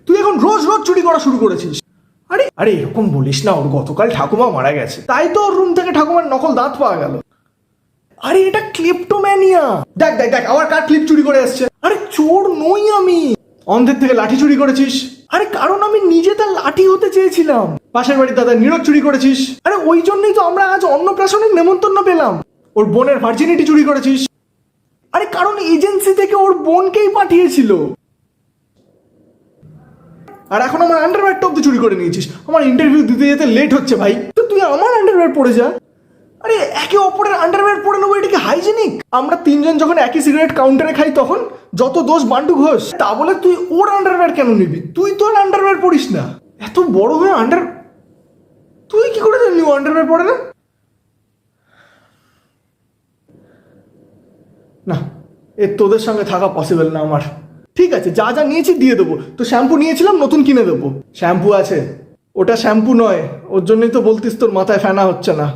তুই এখন রোজ রোজ চুরি করা শুরু করেছিস। আরে আরে এরকম বলিস না, ওর গতকাল ঠাকুমা মারা গেছে, তাই তো ওর রুম থেকে ঠাকুমার নকল দাঁত পাওয়া গেল। আরে এটা ক্লিপ্টোম্যানিয়া। দেখ দেখ দেখ আবার কার ক্লিপ চুরি করে এসছে। আরে চোর নই আমি। অন্ধের থেকে লাঠি চুরি করেছিস। আরে কারণ আমি নিজে তার লাঠি হতে চেয়েছিলাম। পাশের বাড়ির দাদা নীরজ চুরি করেছিস। আরে ওই জন্যই তো আমরা আজ অন্নপ্রাশনের নেমন্তন্ন পেলাম। ওর বোনের ভার্জিনিটি চুরি করেছিস। আরে কারণ এজেন্সি থেকে ওর বোনকেই পাঠিয়েছিল। আর এখন আমার আন্ডারওয়্যারটা অব্দি চুরি করে নিয়েছিস। আমার ইন্টারভিউ দিতে যেতে লেট হচ্ছে ভাই, তো তুই আমার আন্ডারওয়্যার পরে যা। আরে একে অপরের আন্ডারওয়্যার পরে নেবো, এটা কি হাইজেনিক? আমরা তিনজন যখন একই সিগারেট কাউন্টারে খাই তখন যত দোষ বান্টু ঘোষ, তা বলে তুই ওর আন্ডারওয়্যার কেন নিবি? তুই তোর আন্ডারওয়্যার পরিস না। এত বড় হয়ে তুই কি করে জানলি ও আন্ডারওয়্যার পরে না? না, এ তোদের সঙ্গে থাকা পসিবল না আমার। ঠিক আছে, যা যা নিয়েছি দিয়ে দেবো। তো শ্যাম্পু নিয়েছিলাম, নতুন কিনে দেবো। শ্যাম্পু আছে, ওটা শ্যাম্পু নয়। ওর জন্যই তো বলতিস তোর মাথায় ফেনা হচ্ছে না।